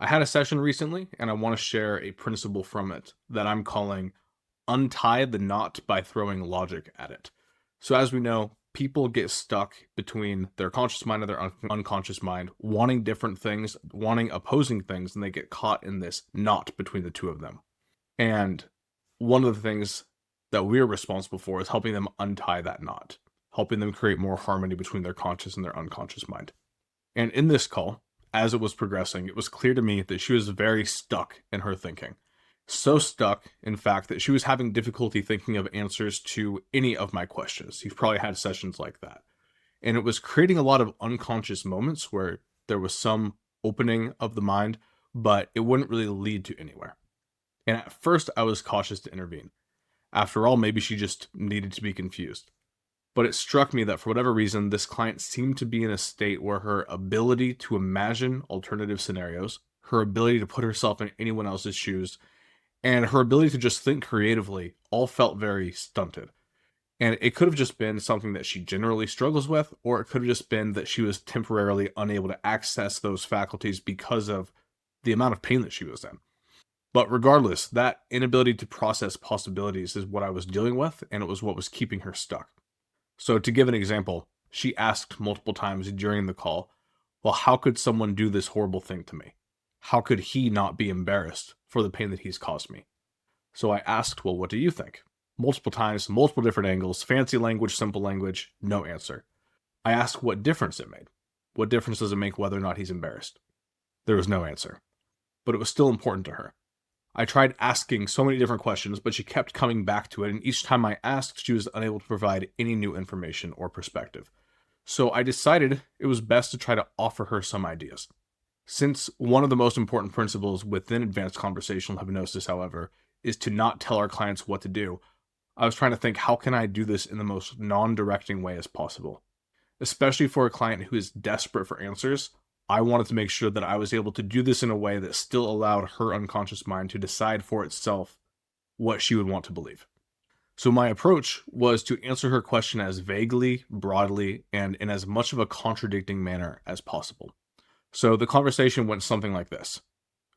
I had a session recently, and I want to share a principle from it that I'm calling untie the knot by throwing logic at it. So, as we know, people get stuck between their conscious mind and their unconscious mind, wanting different things, wanting opposing things, and they get caught in this knot between the two of them. And one of the things that we're responsible for is helping them untie that knot, helping them create more harmony between their conscious and their unconscious mind. And in this call, as it was progressing, it was clear to me that she was very stuck in her thinking. So stuck, in fact, that she was having difficulty thinking of answers to any of my questions. You've probably had sessions like that. And it was creating a lot of unconscious moments where there was some opening of the mind, but it wouldn't really lead to anywhere. And at first, I was cautious to intervene. After all, maybe she just needed to be confused. But it struck me that for whatever reason, this client seemed to be in a state where her ability to imagine alternative scenarios, her ability to put herself in anyone else's shoes, and her ability to just think creatively all felt very stunted. And it could have just been something that she generally struggles with, or it could have just been that she was temporarily unable to access those faculties because of the amount of pain that she was in. But regardless, that inability to process possibilities is what I was dealing with, and it was what was keeping her stuck. So to give an example, she asked multiple times during the call, well, how could someone do this horrible thing to me? How could he not be embarrassed for the pain that he's caused me? So I asked, well, what do you think? Multiple times, multiple different angles, fancy language, simple language, no answer. I asked what difference it made. What difference does it make whether or not he's embarrassed? There was no answer. But it was still important to her. I tried asking so many different questions, but she kept coming back to it, and each time I asked, she was unable to provide any new information or perspective. So I decided it was best to try to offer her some ideas. Since one of the most important principles within advanced conversational hypnosis, however, is to not tell our clients what to do, I was trying to think, how can I do this in the most non-directing way as possible? Especially for a client who is desperate for answers, I wanted to make sure that I was able to do this in a way that still allowed her unconscious mind to decide for itself what she would want to believe. So my approach was to answer her question as vaguely, broadly, and in as much of a contradicting manner as possible. So the conversation went something like this.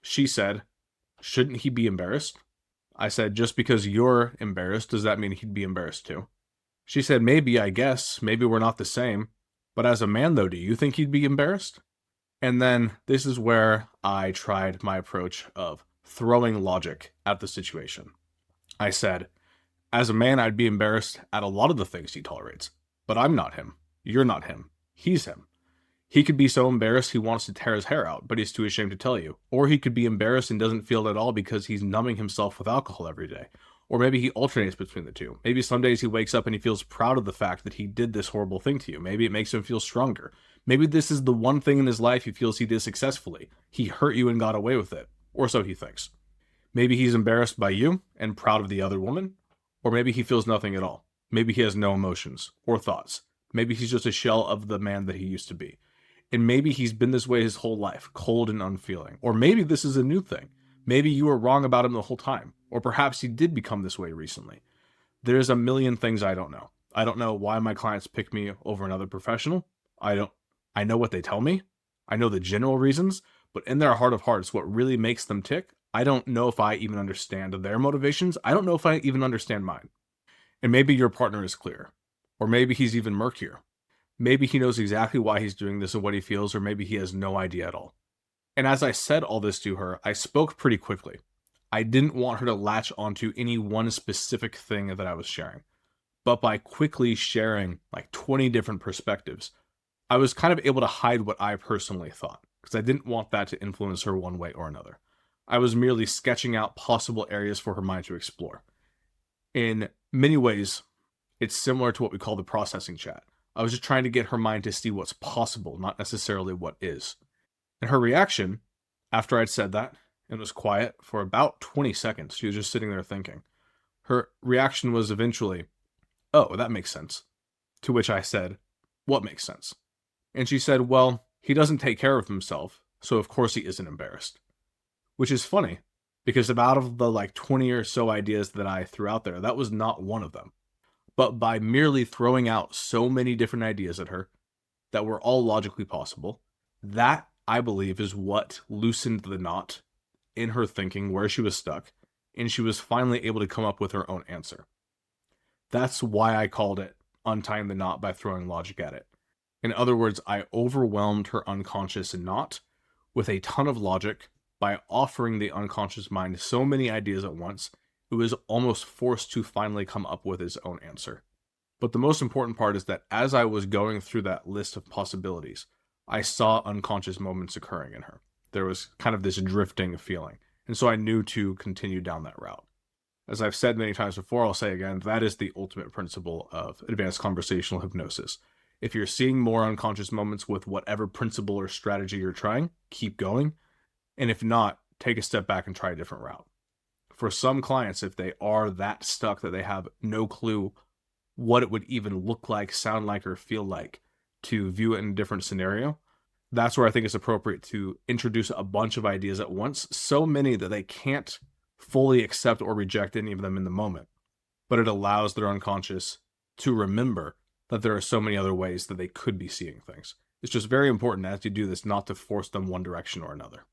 She said, shouldn't he be embarrassed? I said, just because you're embarrassed, does that mean he'd be embarrassed too? She said, maybe, I guess. Maybe we're not the same. But as a man, though, do you think he'd be embarrassed? And then this is where I tried my approach of throwing logic at the situation. I said, as a man, I'd be embarrassed at a lot of the things he tolerates. But I'm not him. You're not him. He's him. He could be so embarrassed he wants to tear his hair out, but he's too ashamed to tell you. Or he could be embarrassed and doesn't feel it at all because he's numbing himself with alcohol every day. Or maybe he alternates between the two. Maybe some days he wakes up and he feels proud of the fact that he did this horrible thing to you. Maybe it makes him feel stronger. Maybe this is the one thing in his life he feels he did successfully. He hurt you and got away with it. Or so he thinks. Maybe he's embarrassed by you and proud of the other woman. Or maybe he feels nothing at all. Maybe he has no emotions or thoughts. Maybe he's just a shell of the man that he used to be. And maybe he's been this way his whole life, cold and unfeeling. Or maybe this is a new thing. Maybe you were wrong about him the whole time. Or perhaps he did become this way recently. There's a million things I don't know. I don't know why my clients pick me over another professional. I know what they tell me. I know the general reasons, but in their heart of hearts, what really makes them tick, I don't know if I even understand their motivations. I don't know if I even understand mine. And maybe your partner is clear. Or maybe he's even murkier. Maybe he knows exactly why he's doing this and what he feels, or maybe he has no idea at all. And as I said all this to her, I spoke pretty quickly. I didn't want her to latch onto any one specific thing that I was sharing. But by quickly sharing like 20 different perspectives, I was kind of able to hide what I personally thought, because I didn't want that to influence her one way or another. I was merely sketching out possible areas for her mind to explore. In many ways, it's similar to what we call the processing chat. I was just trying to get her mind to see what's possible, not necessarily what is. And her reaction, after I'd said that, and was quiet for about 20 seconds, she was just sitting there thinking. Her reaction was eventually, oh, that makes sense. To which I said, what makes sense? And she said, well, he doesn't take care of himself, so of course he isn't embarrassed. Which is funny, because out of the like 20 or so ideas that I threw out there, that was not one of them. But by merely throwing out so many different ideas at her that were all logically possible, that I believe, is what loosened the knot in her thinking where she was stuck, and she was finally able to come up with her own answer. That's why I called it untying the knot by throwing logic at it. In other words, I overwhelmed her unconscious knot with a ton of logic by offering the unconscious mind so many ideas at once, it was almost forced to finally come up with its own answer. But the most important part is that as I was going through that list of possibilities, I saw unconscious moments occurring in her. There was kind of this drifting feeling. And so I knew to continue down that route. As I've said many times before, I'll say again, that is the ultimate principle of advanced conversational hypnosis. If you're seeing more unconscious moments with whatever principle or strategy you're trying, keep going. And if not, take a step back and try a different route. For some clients, if they are that stuck that they have no clue what it would even look like, sound like, or feel like to view it in a different scenario, that's where I think it's appropriate to introduce a bunch of ideas at once, so many that they can't fully accept or reject any of them in the moment. But it allows their unconscious to remember that there are so many other ways that they could be seeing things. It's just very important as you do this not to force them one direction or another.